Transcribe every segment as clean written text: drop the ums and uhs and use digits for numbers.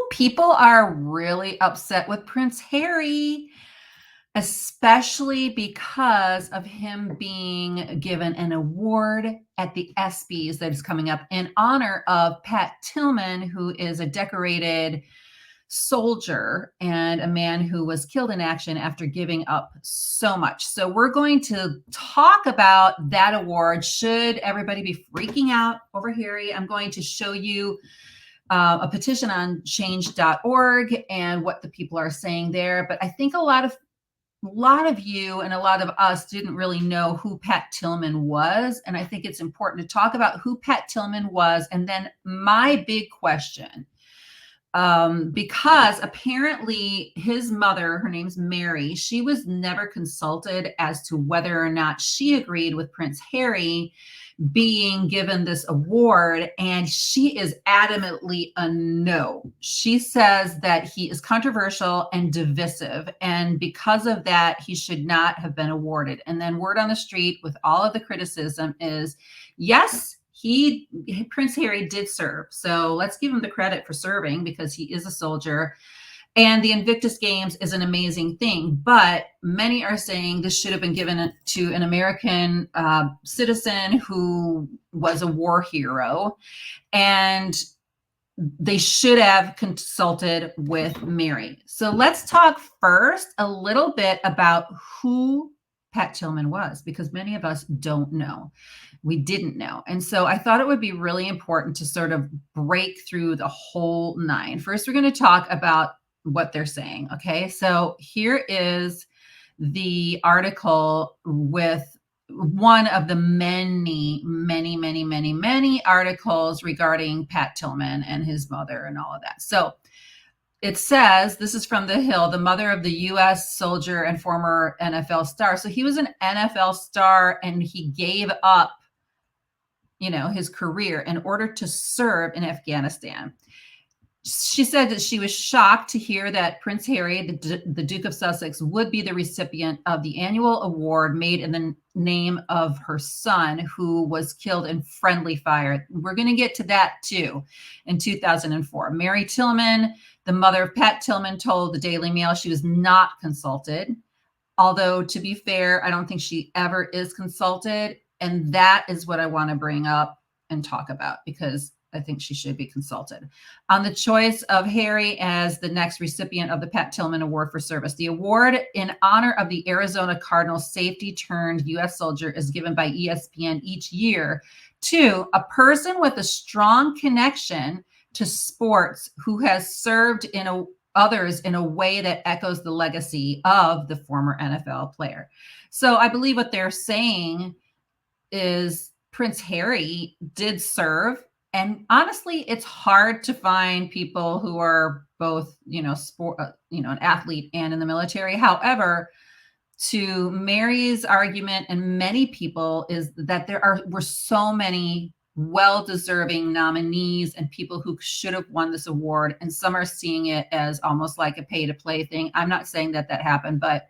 people are really upset with Prince Harry, especially because of him being given an award at the ESPYs that is coming up in honor of Pat Tillman, who is a decorated soldier and a man who was killed in action after giving up so much. So we're going to talk about that award. Should everybody be freaking out over Harry? I'm going to show you a petition on change.org and what the people are saying there. But I think a lot of you and a lot of us didn't really know who Pat Tillman was. And I think it's important to talk about who Pat Tillman was. And then my big question, because apparently his mother, her name's Mary, she was never consulted as to whether or not she agreed with Prince Harry being given this award, and she is adamantly a no. She says that he is controversial and divisive, and because of that, he should not have been awarded. And then word on the street with all of the criticism is, yes, Prince Harry did serve. So let's give him the credit for serving because he is a soldier. And the Invictus Games is an amazing thing, but many are saying this should have been given to an American citizen who was a war hero, and they should have consulted with Mary. So let's talk first a little bit about who Pat Tillman was, because many of us don't know. We didn't know. And so I thought it would be really important to sort of break through the whole nine. First, we're going to talk about what they're saying. Okay. So here is the article with one of the many articles regarding Pat Tillman and his mother and all of that. So it says, this is from The Hill, the mother of the U.S. soldier and former NFL star. So he was an NFL star and he gave up, his career in order to serve in Afghanistan. She said that she was shocked to hear that Prince Harry, the Duke of Sussex, would be the recipient of the annual award made in the name of her son, who was killed in friendly fire. We're going to get to that too. In 2004, Mary Tillman, the mother of Pat Tillman, told the Daily Mail she was not consulted. Although, to be fair, I don't think she ever is consulted. And that is what I want to bring up and talk about, because I think she should be consulted on the choice of Harry as the next recipient of the Pat Tillman Award for Service. The award in honor of the Arizona Cardinals safety turned U.S. soldier is given by ESPN each year to a person with a strong connection to sports who has served others in a way that echoes the legacy of the former NFL player. So I believe what they're saying is Prince Harry did serve. And honestly, it's hard to find people who are both, an athlete and in the military. However, to Mary's argument and many people is that were so many well-deserving nominees and people who should have won this award. And some are seeing it as almost like a pay-to-play thing. I'm not saying that happened, but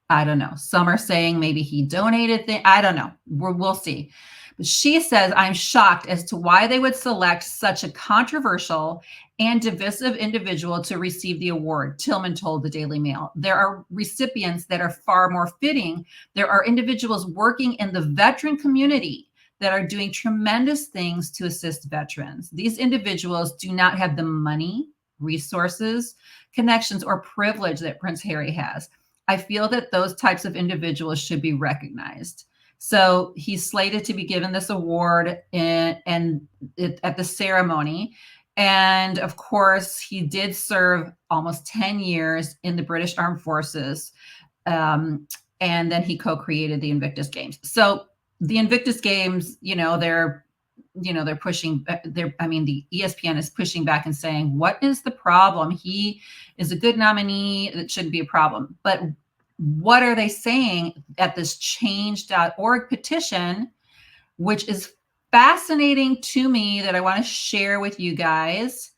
I don't know. Some are saying maybe he donated things. I don't know. We'll see. But she says, I'm shocked as to why they would select such a controversial and divisive individual to receive the award, Tillman told the Daily Mail. There are recipients that are far more fitting. There are individuals working in the veteran community that are doing tremendous things to assist veterans. These individuals do not have the money, resources, connections, or privilege that Prince Harry has. I feel that those types of individuals should be recognized. So he's slated to be given this award at the ceremony. And of course, he did serve almost 10 years in the British Armed Forces. And then he co-created the Invictus Games. So the Invictus Games, they're pushing, the ESPN is pushing back and saying, what is the problem? He is a good nominee. It shouldn't be a problem. But what are they saying at this change.org petition, which is fascinating to me, that I want to share with you guys?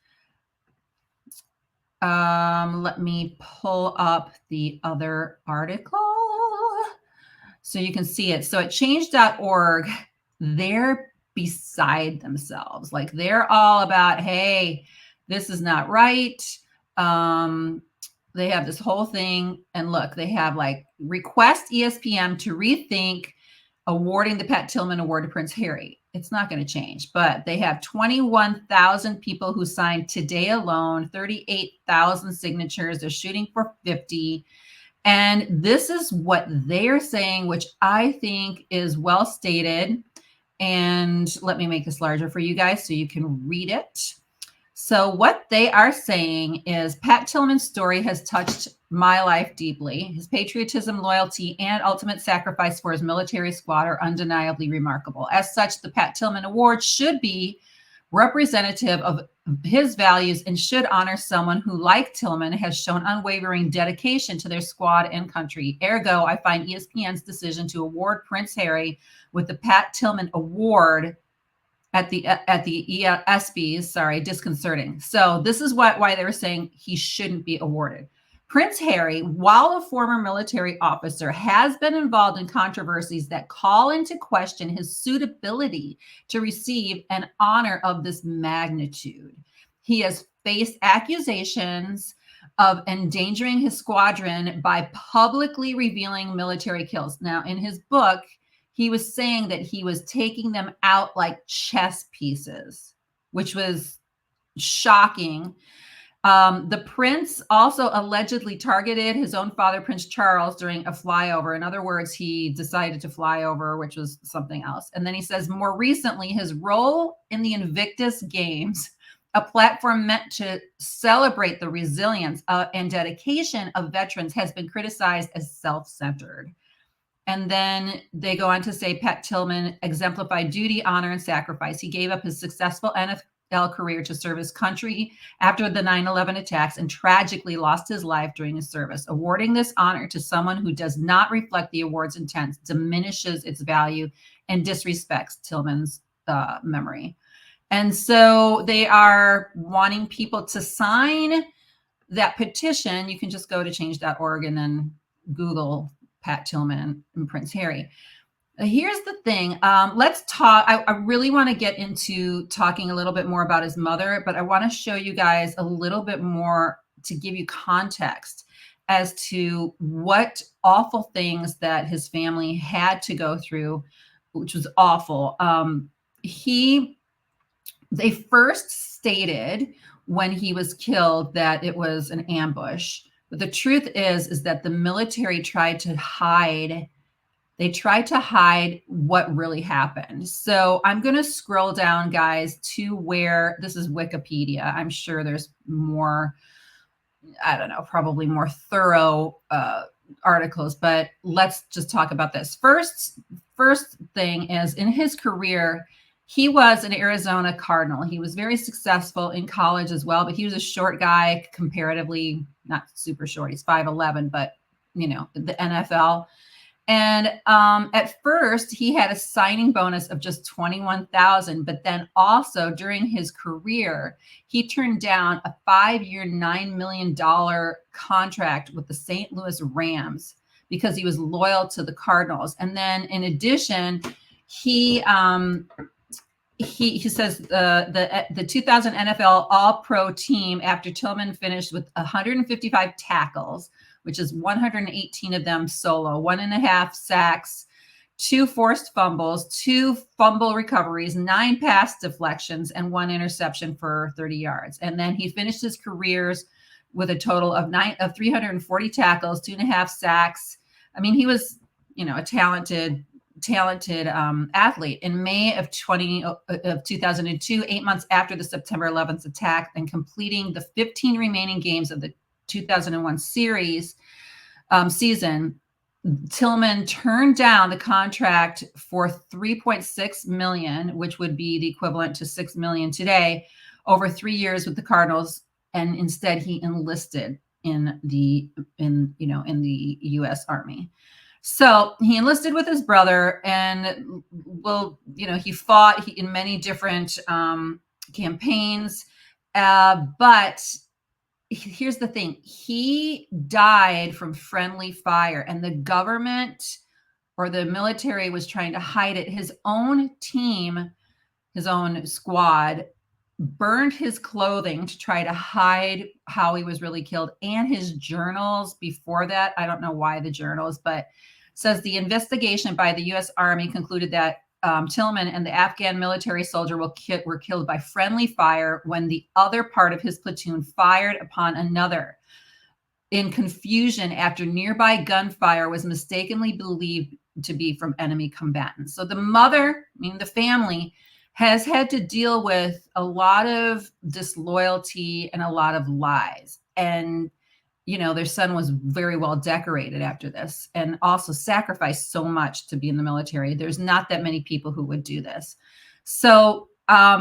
Let me pull up the other article so you can see it. So at change.org, they're beside themselves. Like, they're all about, hey, This is not right. They have this whole thing. And look, they have like request ESPN to rethink awarding the Pat Tillman Award to Prince Harry. It's not going to change, but they have 21,000 people who signed today alone, 38,000 signatures. They're shooting for 50. And this is what they're saying, which I think is well stated. And let me make this larger for you guys so you can read it. So what they are saying is Pat Tillman's story has touched my life deeply. His patriotism, loyalty, and ultimate sacrifice for his military squad are undeniably remarkable. As such, the Pat Tillman Award should be representative of his values and should honor someone who, like Tillman, has shown unwavering dedication to their squad and country. Ergo, I find ESPN's decision to award Prince Harry with the Pat Tillman Award at the ESPYs, disconcerting. So this is why they were saying he shouldn't be awarded. Prince Harry, while a former military officer, has been involved in controversies that call into question his suitability to receive an honor of this magnitude. He has faced accusations of endangering his squadron by publicly revealing military kills. Now, in his book, he was saying that he was taking them out like chess pieces, which was shocking. The prince also allegedly targeted his own father, Prince Charles, during a flyover. In other words, he decided to fly over, which was something else. And then he says, more recently, his role in the Invictus Games, a platform meant to celebrate the resilience and dedication of veterans, has been criticized as self-centered. And then they go on to say Pat Tillman exemplified duty, honor, and sacrifice. He gave up his successful NFL career to serve his country after the 9/11 attacks and tragically lost his life during his service. Awarding this honor to someone who does not reflect the award's intent diminishes its value and disrespects Tillman's memory. And so they are wanting people to sign that petition. You can just go to change.org and then Google Pat Tillman and Prince Harry. Here's the thing. Let's talk. I really want to get into talking a little bit more about his mother, but I want to show you guys a little bit more to give you context as to what awful things that his family had to go through, which was awful. They first stated when he was killed that it was an ambush. But the truth is that the military tried to hide. They tried to hide what really happened. So I'm going to scroll down, guys, to where this is Wikipedia. I'm sure there's more, I don't know, probably more thorough articles, but let's just talk about this. First thing is, in his career, he was an Arizona Cardinal. He was very successful in college as well, but he was a short guy comparatively, not super short. He's 5'11", but the NFL. And at first he had a signing bonus of just $21,000, but then also during his career, he turned down a 5-year, $9 million contract with the St. Louis Rams because he was loyal to the Cardinals. And then in addition, he says the 2000 NFL All-Pro team, after Tillman finished with 155 tackles, which is 118 of them solo, 1.5 sacks, 2 forced fumbles, 2 fumble recoveries, 9 pass deflections, and 1 interception for 30 yards. And then he finished his careers with a total of 340 tackles, 2.5 sacks. I mean, he was, a talented athlete. In May of 2002, 8 months after the September 11th attack and completing the 15 remaining games of the 2001 season, Tillman turned down the contract for $3.6 million, which would be the equivalent to $6 million today, over 3 years with the Cardinals, and instead he enlisted in the U.S. Army. So he enlisted with his brother, and he fought in many different campaigns, but here's the thing. He died from friendly fire, and the government or the military was trying to hide it. His own team, his own squad, burned his clothing to try to hide how he was really killed, and his journals before that. I don't know why the journals, but says the investigation by the U.S. Army concluded that Tillman and the Afghan military soldier were killed by friendly fire when the other part of his platoon fired upon another in confusion after nearby gunfire was mistakenly believed to be from enemy combatants. So the mother, meaning the family, has had to deal with a lot of disloyalty and a lot of lies. And, you know, their son was very well decorated after this and also sacrificed so much to be in the military. There's not that many people who would do this. So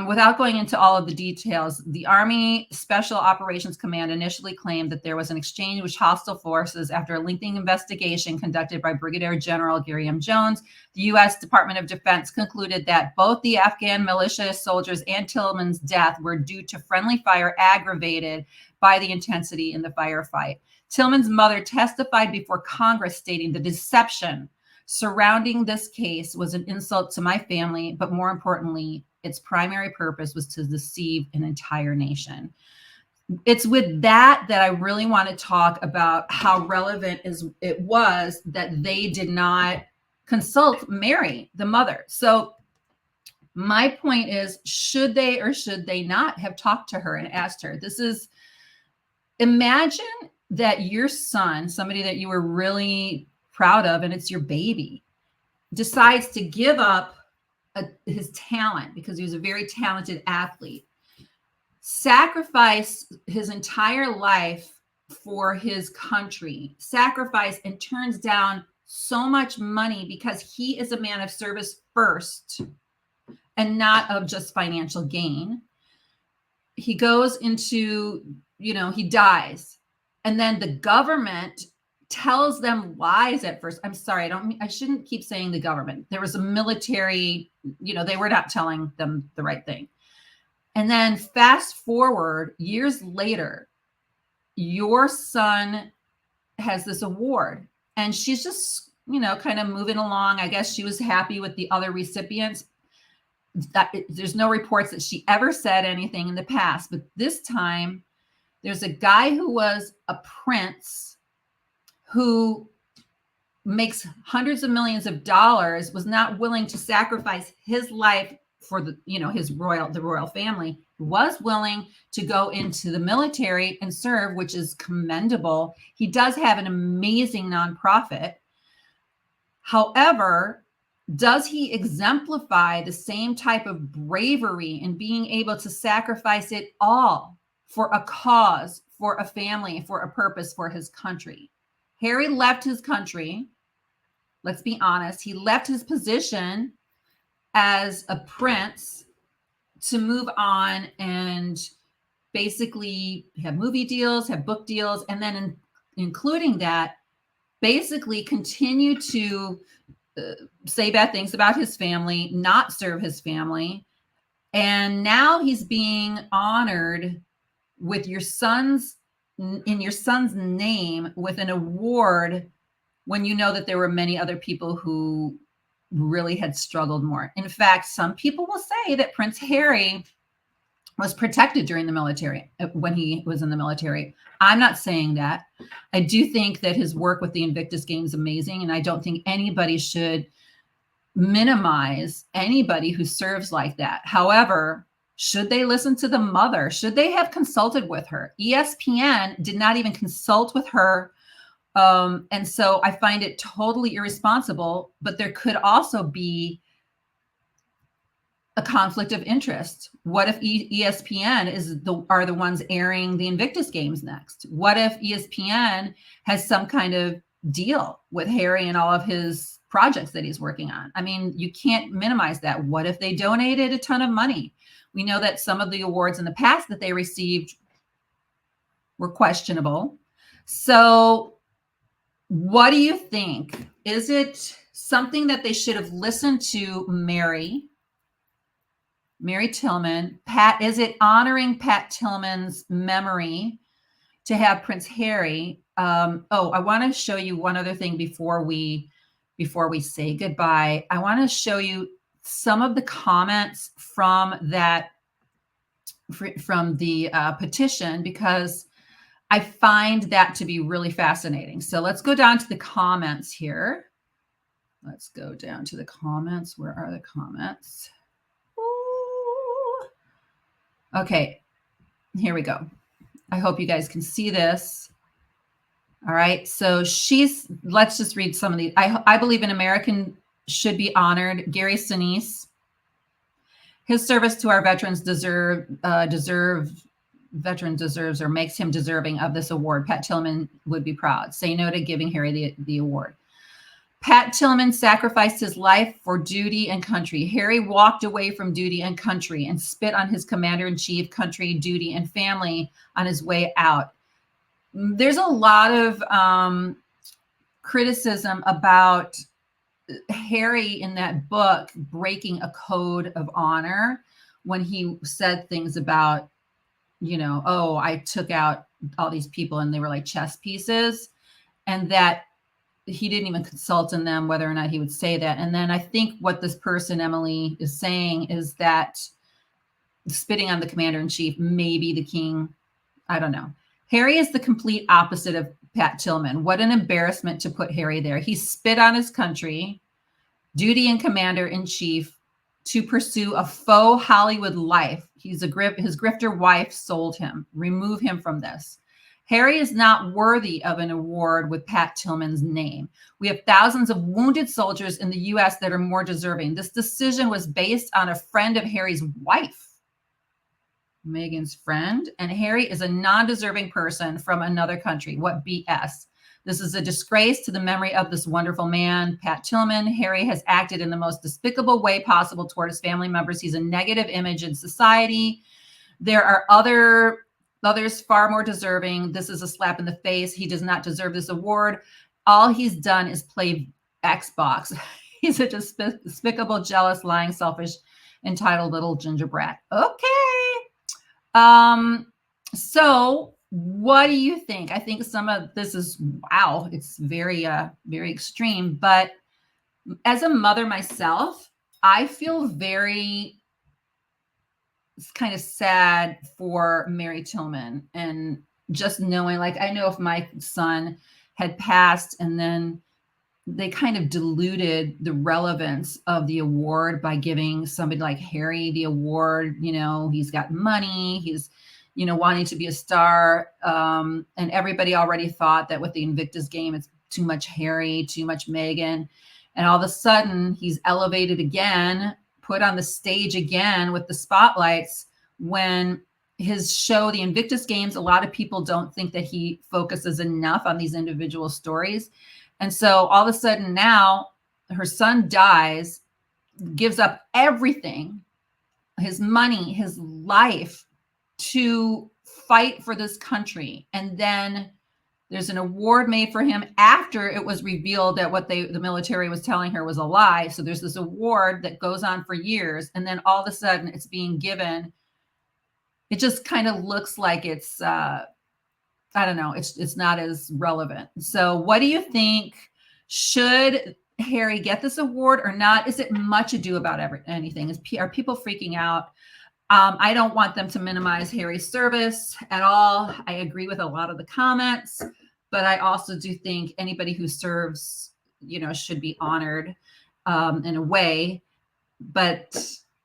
without going into all of the details, the Army Special Operations Command initially claimed that there was an exchange with hostile forces after a lengthy investigation conducted by Brigadier General Gary M. Jones. The U.S. Department of Defense concluded that both the Afghan militia soldiers and Tillman's death were due to friendly fire aggravated by the intensity in the firefight. Tillman's mother testified before Congress stating the deception surrounding this case was an insult to my family, but more importantly, its primary purpose was to deceive an entire nation. It's with that I really want to talk about how relevant it was that they did not consult Mary, the mother. So my point is, should they or should they not have talked to her and asked her? Imagine that your son, somebody that you were really proud of, and it's your baby, decides to give up his talent because he was a very talented athlete, sacrifice his entire life for his country, sacrifice and turns down so much money because he is a man of service first and not of just financial gain. He goes into, he dies. And then the government tells them lies at first. I'm sorry, I shouldn't keep saying the government. There was a military, they were not telling them the right thing. And then fast forward years later, your son has this award and she's just, kind of moving along. I guess she was happy with the other recipients. There's no reports that she ever said anything in the past, but this time there's a guy who was a prince who makes hundreds of millions of dollars, was not willing to sacrifice his life for the royal family, was willing to go into the military and serve, which is commendable. He does have an amazing nonprofit. However, does he exemplify the same type of bravery in being able to sacrifice it all for a cause, for a family, for a purpose, for his country? Harry left his country. Let's be honest. He left his position as a prince to move on and basically have movie deals, have book deals, and then including that, basically continue to say bad things about his family, not serve his family. And now he's being honored with in your son's name with an award when you know that there were many other people who really had struggled more. In fact, some people will say that Prince Harry was protected during the military, when he was in the military. I'm not saying that. I do think that his work with the Invictus Games is amazing, and I don't think anybody should minimize anybody who serves like that. However, should they listen to the mother? Should they have consulted with her? ESPN did not even consult with her. And so I find it totally irresponsible, but there could also be a conflict of interest. What if ESPN are the ones airing the Invictus Games next? What if ESPN has some kind of deal with Harry and all of his projects that he's working on? I mean, you can't minimize that. What if they donated a ton of money? We know that some of the awards in the past that they received were questionable. So what do you think? Is it something that they should have listened to Mary Tillman? Pat, is it honoring Pat Tillman's memory to have Prince Harry? I want to show you one other thing before we say goodbye. I want to show you some of the comments from that from the petition, because I find that to be really fascinating. So let's go down to the comments here. Let's go down to the comments. Where are the comments? Ooh. Okay, here we go. I hope you guys can see this. All right, so let's just read some of these. I believe an American should be honored. Gary Sinise, his service to our veterans deserves or makes him deserving of this award. Pat Tillman would be proud. Say no to giving Harry the award. Pat Tillman sacrificed his life for duty and country. Harry walked away from duty and country and spit on his commander-in-chief, country, duty, and family on his way out. There's a lot of criticism about Harry in that book breaking a code of honor when he said things about, oh, I took out all these people and they were like chess pieces, and that he didn't even consult in them whether or not he would say that. And then I think what this person, Emily, is saying is that spitting on the commander-in-chief, maybe the king, I don't know. Harry is the complete opposite of Pat Tillman. What an embarrassment to put Harry there. He spit on his country, duty and commander-in-chief, to pursue a faux Hollywood life. His grifter wife sold him. Remove him from this. Harry is not worthy of an award with Pat Tillman's name. We have thousands of wounded soldiers in the U.S. that are more deserving. This decision was based on a friend of Harry's wife, Meghan's friend, and Harry is a non-deserving person from another country. What BS. This is a disgrace to the memory of this wonderful man, Pat Tillman. Harry has acted in the most despicable way possible toward his family members. He's a negative image in society. There are others far more deserving. This is a slap in the face. He does not deserve this award. All he's done is play Xbox. He's a despicable, jealous, lying, selfish, entitled little ginger brat. Okay. So what do you think? I think some of this is, wow, it's very, very extreme. But as a mother myself, I feel very kind of sad for Mary Tillman, and just knowing, like, I know if my son had passed and then they kind of diluted the relevance of the award by giving somebody like Harry the award. He's got money, he's wanting to be a star, and everybody already thought that with the Invictus game it's too much Harry, too much Meghan, and all of a sudden he's elevated again, put on the stage again with the spotlights, when his show, the Invictus Games, a lot of people don't think that he focuses enough on these individual stories. And so all of a sudden now her son dies, gives up everything, his money, his life, to fight for this country. And then there's an award made for him after it was revealed that what the military was telling her was a lie. So there's this award that goes on for years, and then all of a sudden it's being given. It just kind of looks like it's, I don't know, it's not as relevant. So what do you think? Should Harry get this award or not? Is it much ado about anything? Are people freaking out? I don't want them to minimize Harry's service at all. I agree with a lot of the comments, but I also do think anybody who serves, should be honored in a way. But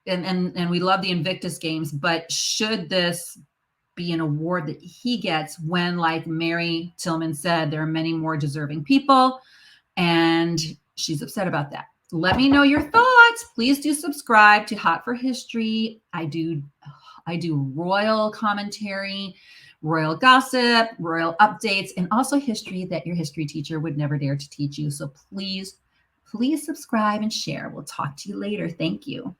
and we love the Invictus Games, but should this be an award that he gets when, like Mary Tillman said, there are many more deserving people, and she's upset about that? Let me know your thoughts. Please do subscribe to Hot for History. I do royal commentary, royal gossip, royal updates, and also history that your history teacher would never dare to teach you. So please subscribe and share. We'll talk to you later. Thank you.